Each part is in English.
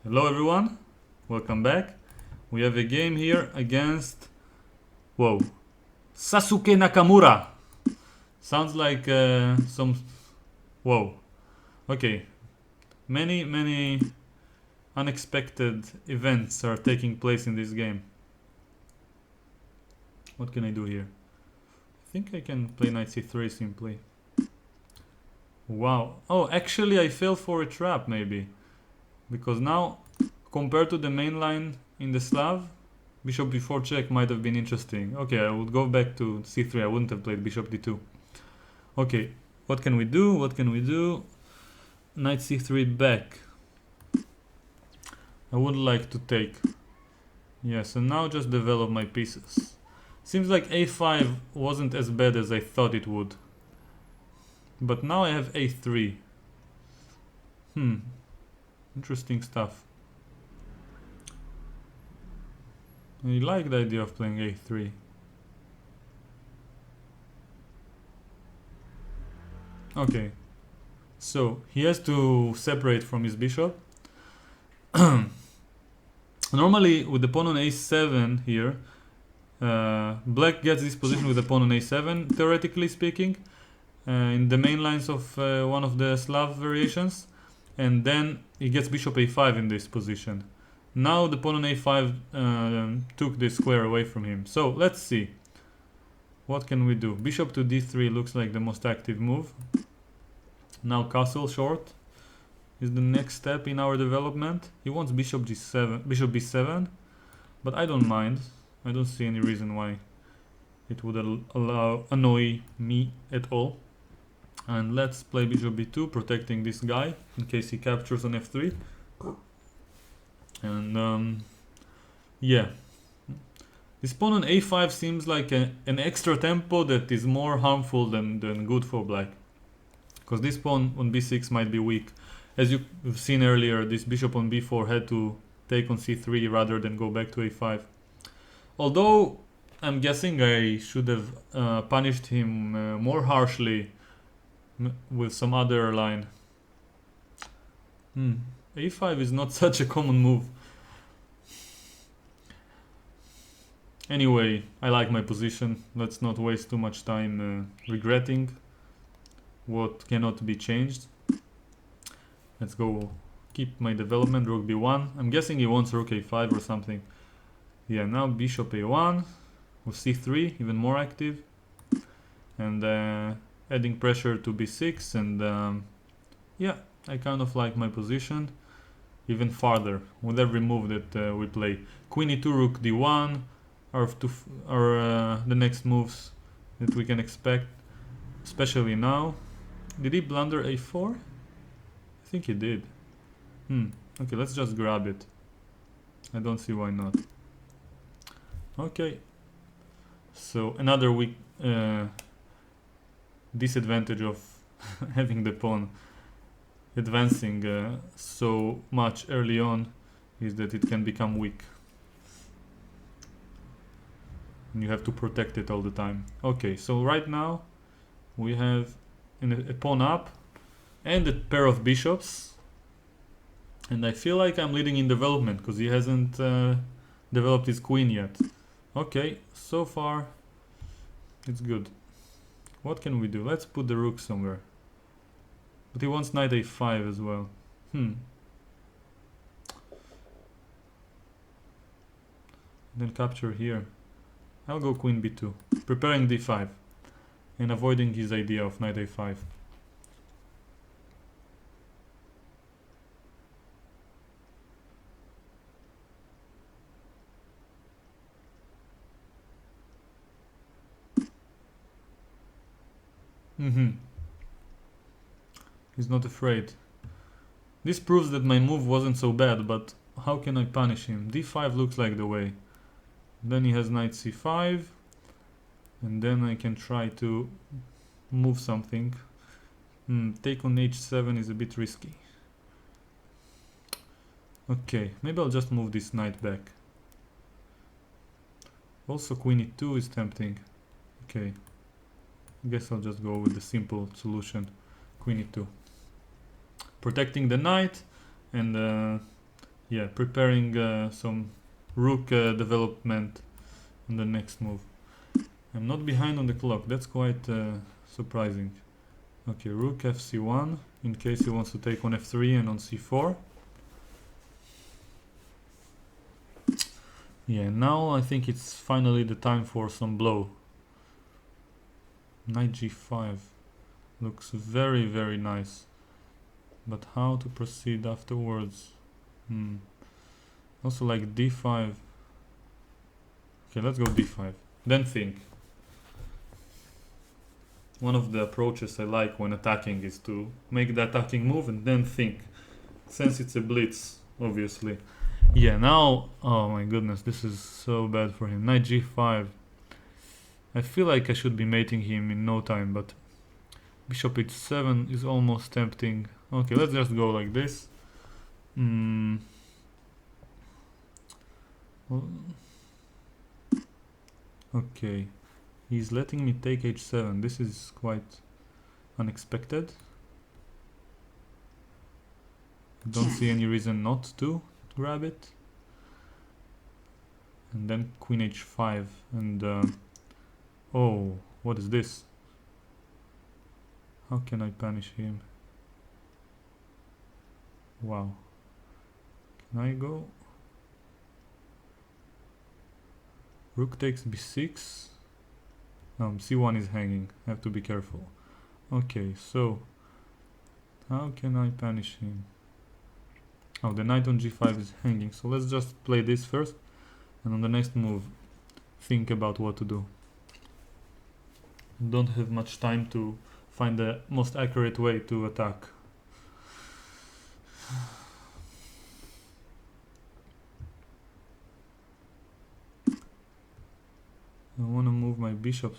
Hello everyone, welcome back. We have a game here against, whoa, Sasukenakamura. Sounds like whoa, okay. Many unexpected events are taking place in this game. What can I do here? I think I can play knight c3 simply. Wow, oh actually I fell for a trap maybe. Because now, compared to the main line in the Slav, bishop b4 check might have been interesting. Okay, I would go back to c3. I wouldn't have played bishop d2. Okay, what can we do? What can we do? Knight c3 back. I would like to take. Yes, and now just develop my pieces. Seems like a5 wasn't as bad as I thought it would. But now I have a3. Interesting stuff. I like the idea of playing a3. Okay. So, he has to separate from his bishop. Normally, with the pawn on a7 here, black gets this position with the pawn on a7, theoretically speaking, in the main lines of one of the Slav variations. And then he gets bishop a5 in this position. Now the pawn on a5 took this square away from him. So let's see. What can we do? Bishop to d3 looks like the most active move. Now castle short is the next step in our development. He wants bishop g7, bishop b7, but I don't mind. I don't see any reason why it would annoy me at all. And let's play bishop b2, protecting this guy in case he captures on f3. And yeah, this pawn on a5 seems like an extra tempo that is more harmful than good for black, because this pawn on b6 might be weak. As you've seen earlier, this bishop on b4 had to take on c3 rather than go back to a5. Although I'm guessing I should have punished him more harshly with some other line. a5 is not such a common move. Anyway, I like my position. Let's not waste too much time regretting what cannot be changed. Let's go keep my development. Rook b1. I'm guessing he wants rook a5 or something. Yeah, now bishop a1 with c3, even more active. And adding pressure to b6, and yeah, I kind of like my position even farther with every move that we play. Queen e2, rook d1 are the next moves that we can expect, especially now. Did he blunder a4? I think he did. Okay, let's just grab it. I don't see why not. Okay, so another weak disadvantage of having the pawn advancing so much early on is that it can become weak and you have to protect it all the time. Okay, so right now we have a pawn up and a pair of bishops, and I feel like I'm leading in development because he hasn't developed his queen yet. Okay, so far it's good. What can we do? Let's put the rook somewhere. But he wants knight a5 as well. Then capture here. I'll go queen b2, preparing d5 and avoiding his idea of knight a5. He's not afraid. This proves that my move wasn't so bad, but how can I punish him? d5 looks like the way. Then he has knight c5, and then I can try to move something. Take on h7 is a bit risky. Okay, maybe I'll just move this knight back. Also queen e2 is tempting. Okay, I guess I'll just go with the simple solution, queen e2. Protecting the knight, and yeah, preparing some rook development on the next move. I'm not behind on the clock, that's quite surprising. Okay, rook fc1 in case he wants to take on f3 and on c4. Yeah, now I think it's finally the time for some blow. Knight g5 looks very, very nice. But how to proceed afterwards? Also like d5. Okay, let's go d5. Then think. One of the approaches I like when attacking is to make the attacking move and then think. Since it's a blitz, obviously. Yeah, now, oh my goodness, this is so bad for him. Knight g5. I feel like I should be mating him in no time, but bishop h7 is almost tempting. Okay, let's just go like this. Okay, he's letting me take h7. This is quite unexpected. Don't see any reason not to grab it. And then queen h5 and oh, what is this? How can I punish him? Wow. Can I go? Rook takes b6. C1 is hanging. I have to be careful. Okay, so how can I punish him? Oh, the knight on g5 is hanging. So let's just play this first, and on the next move, think about what to do. Don't have much time to find the most accurate way to attack. I want to move my bishop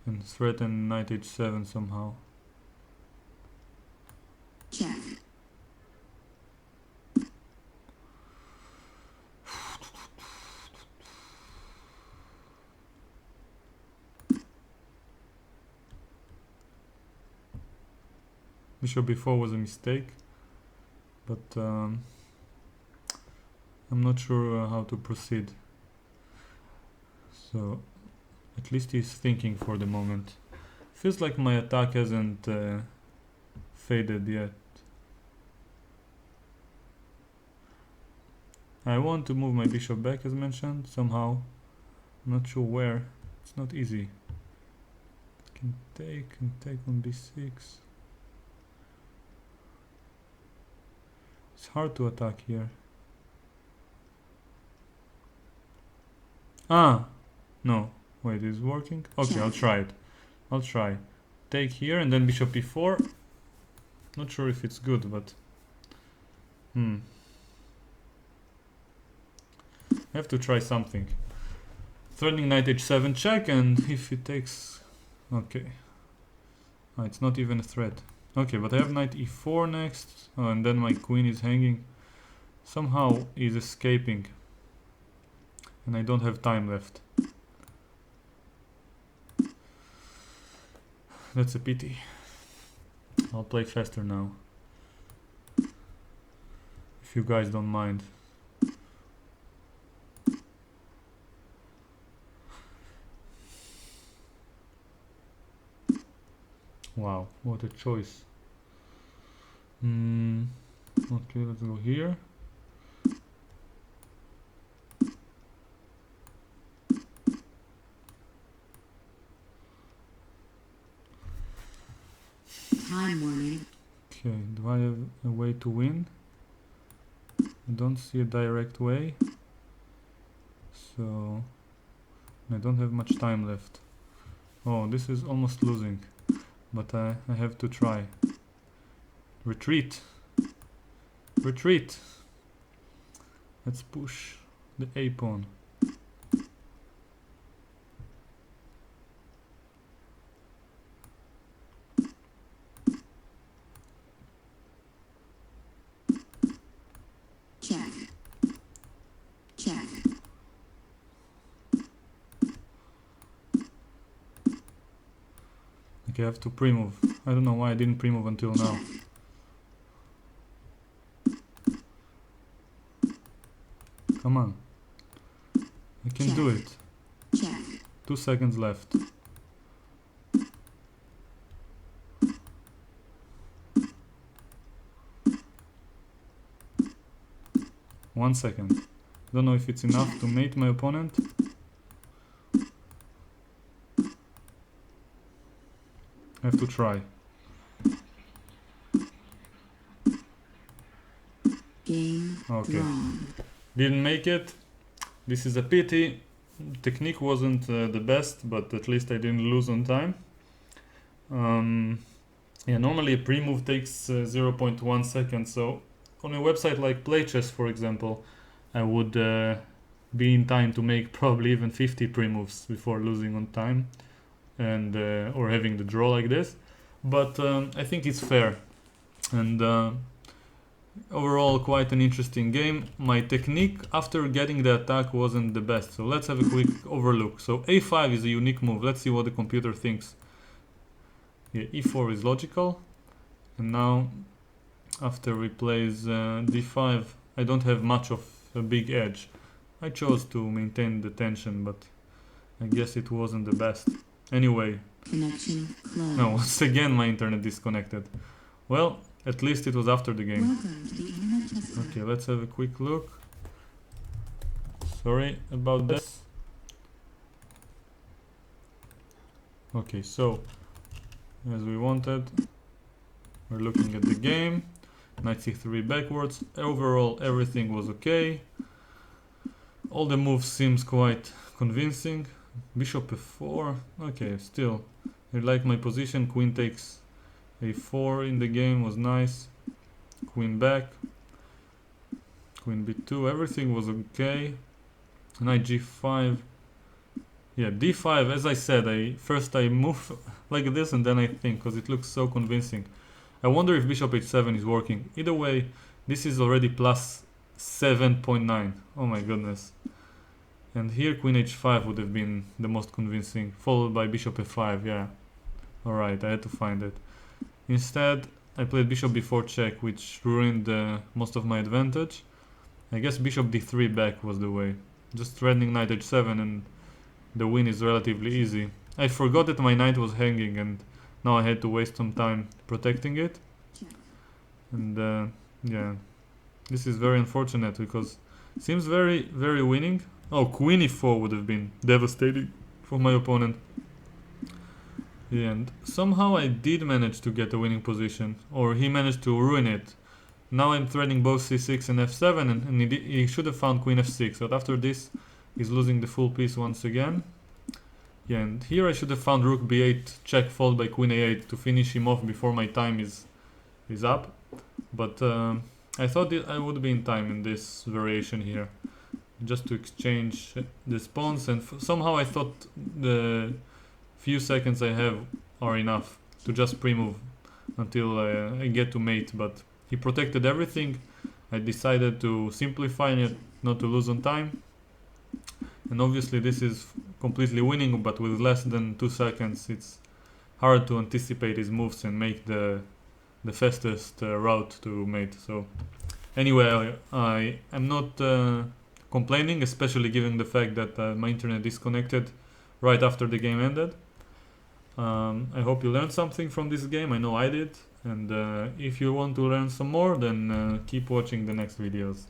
and threaten knight h7 somehow. Check. Bishop b4 was a mistake, but I'm not sure how to proceed. So at least he's thinking for the moment. Feels like my attack hasn't faded yet. I want to move my bishop back as mentioned somehow. I'm not sure where. It's not easy. Can take on b6. It's hard to attack here. Ah! No. Wait, is it working? Okay, I'll try it. I'll try. Take here and then bishop e4. Not sure if it's good, but... I have to try something. Threatening knight h7 check, and if it takes... Okay. It's not even a threat. Okay, but I have knight e4 next. Oh, and then my queen is hanging. Somehow is escaping. And I don't have time left. That's a pity. I'll play faster now. If you guys don't mind. Wow, what a choice. Okay, let's go here. Time warning. Okay, do I have a way to win? I don't see a direct way. So I don't have much time left. Oh, this is almost losing. But I have to try. Retreat. Retreat. Let's push the A pawn. Check. Check. Okay, I have to pre-move. I don't know why I didn't pre-move until now. Come on. I can do it. Check. 2 seconds left. One second. Don't know if it's enough to mate my opponent. I have to try. Game Okay. wrong. Didn't make it. This is a pity. Technique wasn't the best, but at least I didn't lose on time. Yeah, normally a pre-move takes 0.1 second, so on a website like Blitz Chess, for example, I would be in time to make probably even 50 pre-moves before losing on time, and or having the draw like this. But I think it's fair, and overall quite an interesting game. My technique after getting the attack wasn't the best, so let's have a quick overlook. So a5 is a unique move. Let's see what the computer thinks. Yeah, e4 is logical, and now after we plays d5, I don't have much of a big edge. I chose to maintain the tension, but I guess it wasn't the best. Anyway, Connection closed. no, once again my internet disconnected. Well, at least it was after the game. Welcome to the Internet Chess Club. Okay, let's have a quick look. Sorry about this. Okay, so as we wanted, we're looking at the game. Knight c3 backwards. Overall, everything was okay. All the moves seems quite convincing. Bishop f4. Okay, still, I like my position. Queen takes a4 in the game was nice. Queen back. Queen b2. Everything was okay. Knight g5. Yeah, d5. As I said, first I move like this and then I think, because it looks so convincing. I wonder if bishop h7 is working. Either way, this is already plus 7.9. Oh my goodness. And here queen h5 would have been the most convincing, followed by bishop f5. Yeah. Alright, I had to find it. Instead, I played bishop b4 check, which ruined most of my advantage. I guess bishop d3 back was the way. Just threatening knight h7 and the win is relatively easy. I forgot that my knight was hanging and now I had to waste some time protecting it. And yeah, this is very unfortunate because it seems very, very winning. Oh, queen e4 would have been devastating for my opponent. Yeah, and somehow I did manage to get a winning position, or he managed to ruin it. Now I'm threatening both c6 and f7, and he should have found queen f6, but after this he's losing the full piece once again. Yeah, and here I should have found rook b8 check followed by queen a8 to finish him off before my time is up. But I thought that I would be in time in this variation here, just to exchange the pawns, and somehow I thought the few seconds I have are enough to just pre-move until I get to mate, but he protected everything. I decided to simplify it, not to lose on time. And obviously this is completely winning, but with less than 2 seconds it's hard to anticipate his moves and make the fastest route to mate. So anyway, I am not complaining, especially given the fact that my internet disconnected right after the game ended. I hope you learned something from this game. I know I did. And if you want to learn some more, then keep watching the next videos.